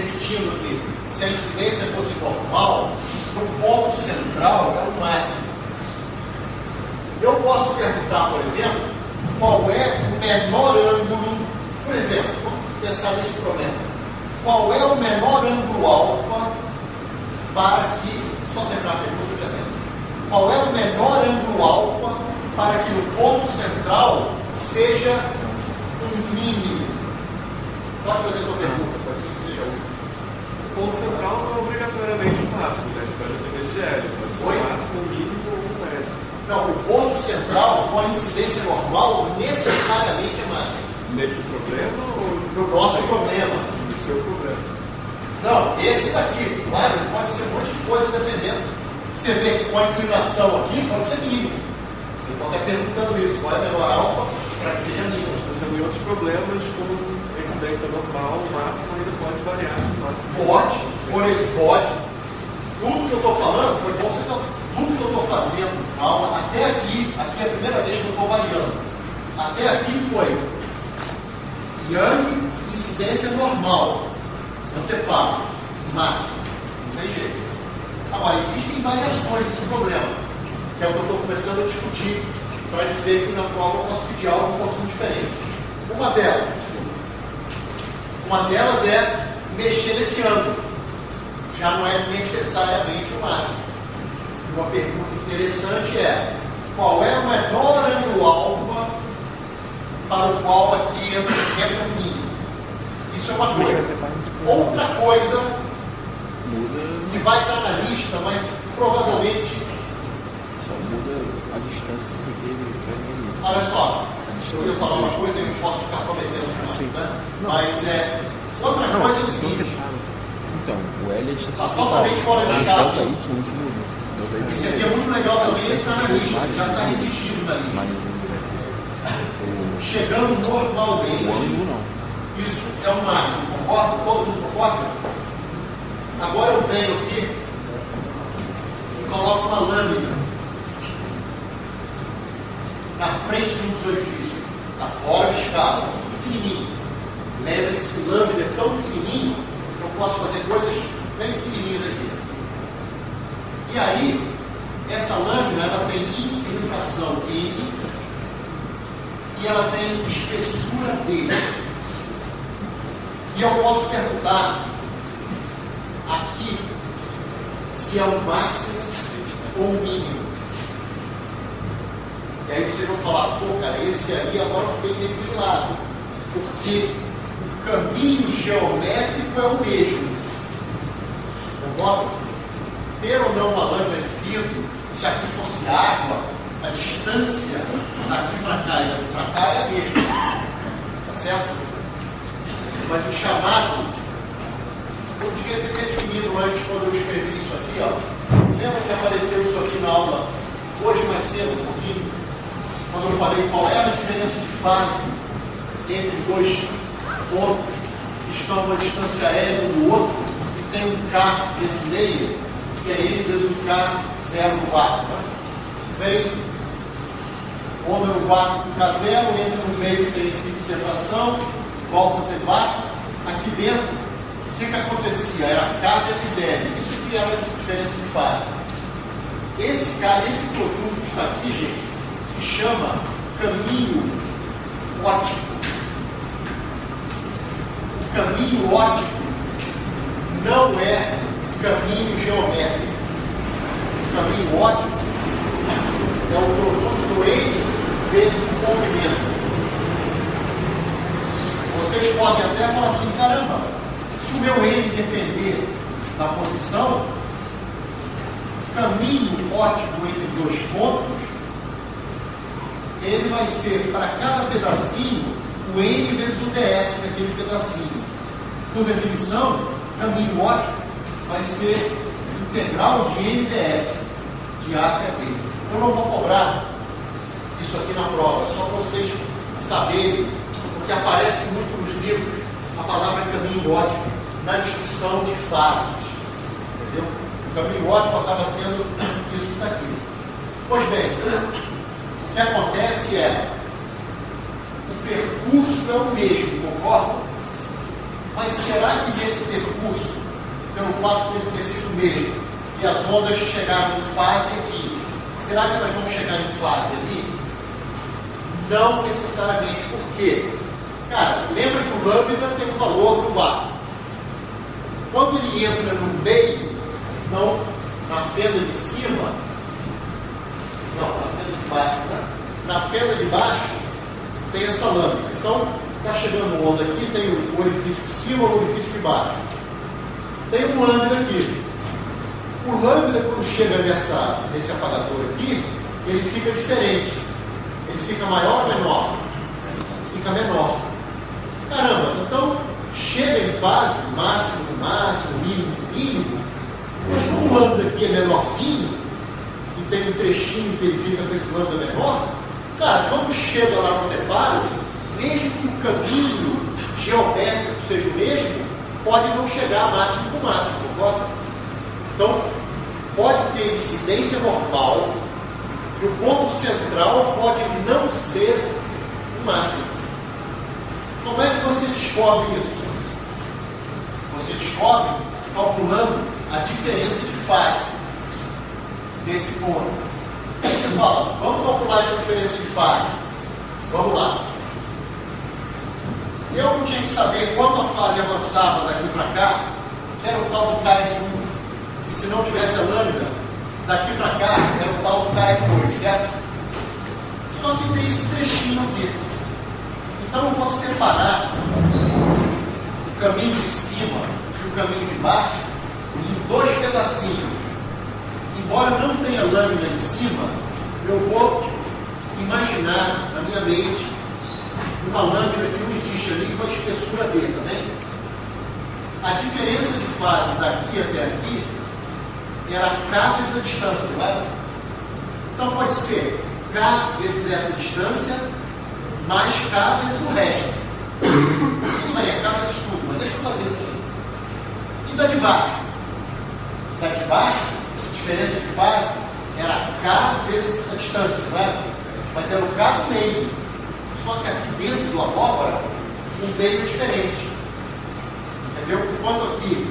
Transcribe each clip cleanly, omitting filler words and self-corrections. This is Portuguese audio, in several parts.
repetindo que se a incidência fosse normal, o ponto central é o máximo. Eu posso perguntar, por exemplo, qual é o menor ângulo, por exemplo, vamos pensar nesse problema. Qual é o menor ângulo alfa para que, só terminar a pergunta que já tem. Qual é o menor ângulo alfa para que no ponto central seja um mínimo? Pode fazer a tua pergunta, pode ser que seja útil. O ponto central não é obrigatoriamente o máximo, né? Isso pode depender de L, pode ser o máximo, o mínimo ou o médio. Não, o ponto central com a incidência normal necessariamente é máximo. Nesse problema ou No nosso problema. no seu problema? Não, esse daqui, claro, pode ser um monte de coisa dependendo. Você vê que com a inclinação aqui pode ser mínimo. Então está perguntando isso, qual é a menor alfa para que seja mínimo. Mas em outros problemas, como a incidência normal, o máximo ainda pode variar. Pode, por exemplo, pode. Tudo que eu estou falando foi bom você estar. Tudo que eu estou fazendo aula, até aqui é a primeira vez que eu estou variando. Até aqui foi Young, incidência normal, anteparo, máximo. Não tem jeito. Agora, existem variações desse problema, que é o que eu estou começando a discutir, para dizer que na prova eu posso pedir algo um pouquinho diferente. Uma delas é mexer nesse ângulo. Já não é necessariamente o máximo. Uma pergunta interessante é: qual é o menor ângulo alfa para o qual aqui entra um mínimo? Isso é uma coisa. Outra coisa que vai estar na lista, mas provavelmente. Só muda a distância daquele mínimo. Olha só, eu ia falar uma coisa e não posso ficar prometendo, né? Mas outra coisa é o seguinte. Então, o L é a distância Está totalmente fora de escala. delta y muda. Esse aqui é muito legal também, ele está na lista, já está redigido na lista. Mas Chegando o normalmente, ângulo não. isso é o máximo, concorda? Todo mundo concorda? Agora eu venho aqui e coloco uma lâmina na frente de um dos orifícios, está fora de escala, pequenininho. Lembre-se que lâmina é tão pequenininho, eu posso fazer coisas bem pequenininhas aqui. E aí, essa lâmina ela tem índice de refração N e ela tem espessura D. E eu posso perguntar aqui se é o máximo ou o mínimo. E aí vocês vão falar, pô, cara, esse aí agora eu fiquei meio grilado, porque o caminho geométrico é o mesmo. Concorda? Ter ou não uma lâmina de vidro, se aqui fosse água, a distância daqui para cá e daqui para cá é a mesma. Tá certo? Mas o chamado, eu devia ter definido antes, quando eu escrevi isso aqui, ó. Lembra que apareceu isso aqui na aula hoje mais cedo, um pouquinho? Quando eu falei qual é a diferença de fase entre dois pontos que estão a uma distância L um do outro e tem um K nesse meio, que é N vezes o K zero no vácuo. Né? Vem onda no vácuo com K zero, entra no meio que tem esse de separação, volta a ser vácuo. Aqui dentro, o que acontecia? Era K vezes L. Isso que era a diferença de fase. Esse produto que está aqui, gente, se chama caminho óptico. O caminho óptico não é caminho geométrico. O caminho óptico é o produto do N vezes o comprimento. Vocês podem até falar assim, caramba, se o meu N depender da posição, o caminho óptico entre dois pontos, ele vai ser para cada pedacinho o N vezes o DS daquele pedacinho. Por definição, caminho óptico vai ser integral de NDS, de A até B. Eu não vou cobrar isso aqui na prova, é só para vocês saberem, porque aparece muito nos livros a palavra caminho óptico na discussão de fases. Entendeu? O caminho óptico acaba sendo isso daqui. Pois bem, o que acontece é o percurso é o mesmo, concorda? Mas será que nesse percurso, pelo fato de ele ter sido o mesmo, e as ondas chegaram em fase aqui, será que elas vão chegar em fase ali? Não necessariamente. Por quê? Cara, lembra que o lambda tem um valor no vácuo. Quando ele entra no meio, não na fenda de cima, não, na fenda de baixo, né? Na fenda de baixo tem essa lâmina. Então, está chegando onda aqui, tem o orifício de cima e o orifício de baixo. Tem um lâmina aqui. O lâmina, quando chega nesse apagador aqui, ele fica diferente. Ele fica maior ou menor? Fica menor. Caramba, então chega em fase, máximo do máximo, mínimo do mínimo, mas como o lambda aqui é menorzinho, e tem um trechinho que ele fica com esse lambda menor, cara, quando chega lá no deparo, mesmo que o caminho geométrico seja o mesmo, pode não chegar máximo com máximo, concorda? Então, pode ter incidência normal, e o ponto central pode não ser o máximo. Como é que você descobre isso? Você descobre calculando a diferença de fase desse ponto. Aí você fala, vamos calcular essa diferença de fase. Vamos lá. Eu não tinha que saber quanto a fase avançava daqui para cá, que era o tal do KR1. E se não tivesse a lâmina, daqui para cá era o tal do KR2, certo? Só que tem esse trechinho aqui. Então eu vou separar o caminho de cima e o caminho de baixo em dois pedacinhos. Embora não tenha lâmina em cima, eu vou imaginar na minha mente uma lâmina que não existe ali com a espessura D, tá bem? A diferença de fase daqui até aqui era K vezes a distância, não é? Então pode ser K vezes essa distância mais K vezes o resto. Tudo bem, é K vezes tudo, mas deixa eu fazer assim. E da de baixo? Da de baixo, a diferença de fase era K vezes a distância, não é? Mas era o K do meio. Só que aqui dentro do abóbora, o meio é diferente. Entendeu? Enquanto aqui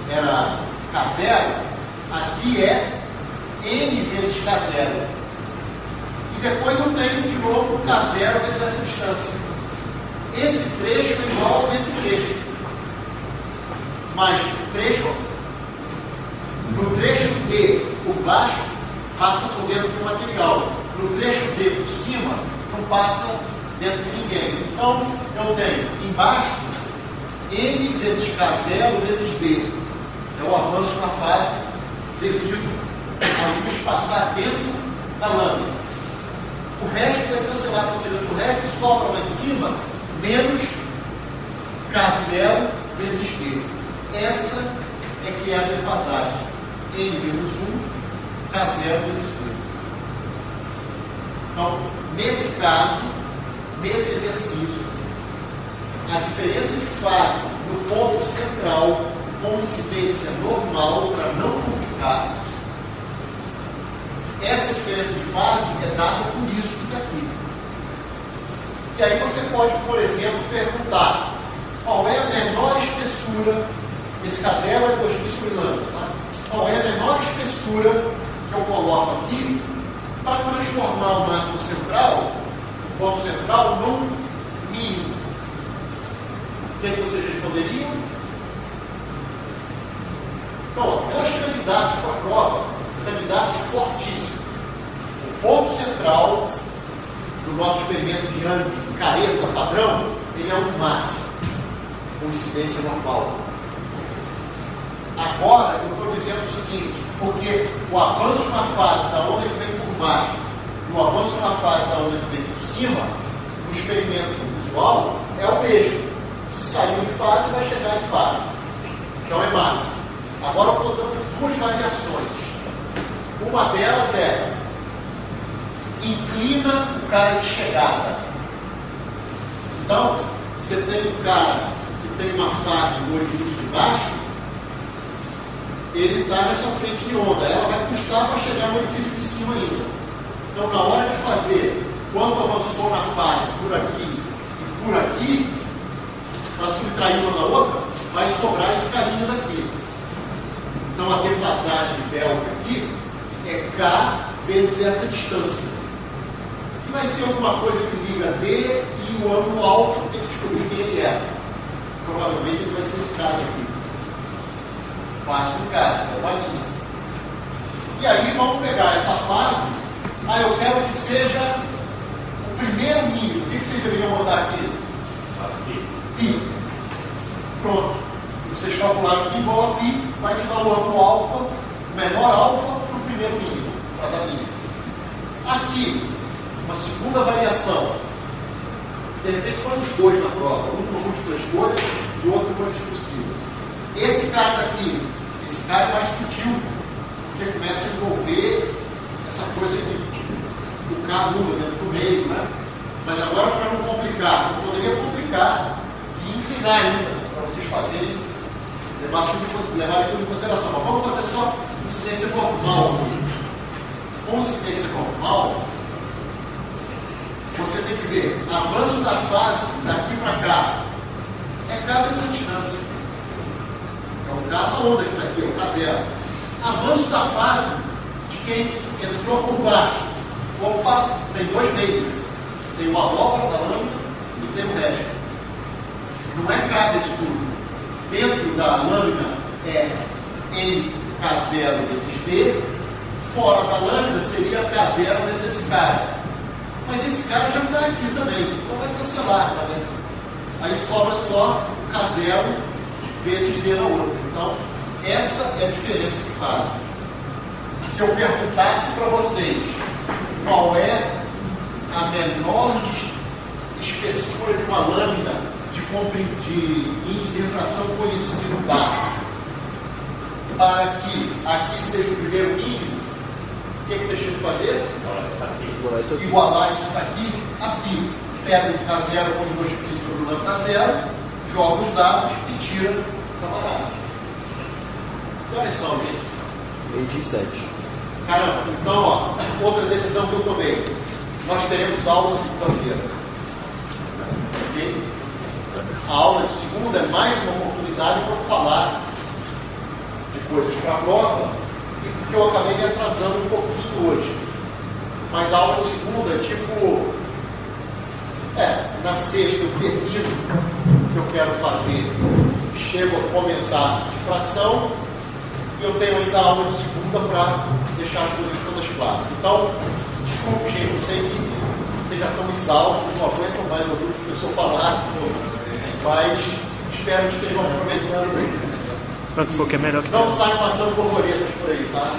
era K0, aqui é N vezes K0. E depois eu tenho de novo K0 vezes essa distância. Esse trecho é igual a esse trecho. Mas no trecho D por baixo, passa por dentro do material. No trecho D por cima, não passa dentro de ninguém. Então, eu tenho embaixo N vezes K0 vezes D. É o avanço na fase devido a luz passar dentro da lâmina. O resto vai cancelar tudo. O resto sobra lá em cima menos K0 vezes D. Essa é que é a defasagem. N menos 1, K0 vezes D. Então, nesse caso, nesse exercício, a diferença de fase no ponto central com incidência normal, para não complicar, essa diferença de fase é dada por isso que está aqui. E aí você pode, por exemplo, perguntar qual é a menor espessura, esse K0 é 2000 lambda, tá? Qual é a menor espessura que eu coloco aqui para transformar o máximo central, o ponto central, num mínimo. O que vocês responderiam? Então, dois candidatos para a prova, candidatos fortíssimos. O ponto central do nosso experimento de Young, careta, padrão, ele é um máximo, com incidência normal. Agora, eu estou dizendo o seguinte, porque o avanço na fase da onda que vem por baixo e o avanço na fase da onda que vem por cima, no experimento usual, é o mesmo. Se saiu de fase, vai chegar em fase. Então é máximo. Agora eu estou dando duas variações. Uma delas é inclina o cara de chegada. Então, você tem um cara que tem uma fase no orifício de baixo, ele está nessa frente de onda. Ela vai custar para chegar no orifício de cima ainda. Então, na hora de fazer, quando avançou na fase por aqui e por aqui, para subtrair uma da outra, vai sobrar esse carinha daqui. Então a defasagem delta aqui é K vezes essa distância. Que vai ser alguma coisa que liga D e o ângulo alfa, que tem que descobrir quem ele é. Provavelmente ele vai ser esse cara aqui. Fácil do cara, é uma linha. E aí vamos pegar essa fase. Eu quero que seja o primeiro mínimo. O que vocês deveriam botar aqui? Pi. Pronto. Vocês calcularam pi igual a pi, vai te dar o ângulo alfa, o menor alfa para o primeiro mínimo, para dar mínimo. Aqui, uma segunda variação. De repente foram os dois na prova, um com múltipla escolha e o outro com discursiva. Esse cara daqui, esse cara é mais sutil, porque começa a envolver essa coisa que o K muda dentro do meio, né? Mas agora, para não complicar, não poderia complicar e inclinar ainda, para vocês fazerem, levarem tudo em consideração. Mas vamos fazer só incidência normal aqui. Com incidência normal, você tem que ver avanço da fase daqui para cá. É K vezes a distância. É o K da onda que está aqui, é o K0. Avanço da fase de quem entrou por baixo. Opa, tem dois meios. Tem uma dobra da lâmina e tem o resto. Não é K vezes tudo. Dentro da lâmina é NK0 vezes D. Fora da lâmina seria K0 vezes esse cara. Mas esse cara já está aqui também. Então vai cancelar, tá vendo? Aí sobra só K0 vezes D na outra. Então, essa é a diferença de fase. Se eu perguntasse para vocês qual é a menor espessura de uma lâmina de índice de refração conhecido para que aqui seja o primeiro mínimo, o que vocês tinham que fazer? Igualar isso daqui a pi. Pega o K0 com 2π sobre o lambda 0, joga os dados e tira da barata. Que horas são, gente? 27. Caramba, então, outra decisão que eu tomei. Nós teremos aula segunda-feira. Ok? A aula de segunda é mais uma oportunidade para falar de coisas para a prova, e porque eu acabei me atrasando um pouquinho hoje. Mas a aula de segunda é tipo... na sexta eu termino o que eu quero fazer, chego a comentar de fração, e eu tenho ainda a aula de segunda para deixar as coisas todas claras. Então, desculpe, gente, eu sei que vocês já estão exaustos, não aguentam mais ouvir o professor falar, mas espero que estejam aproveitando. Pronto, foi que é melhor que não saiam matando borboletas por aí, tá?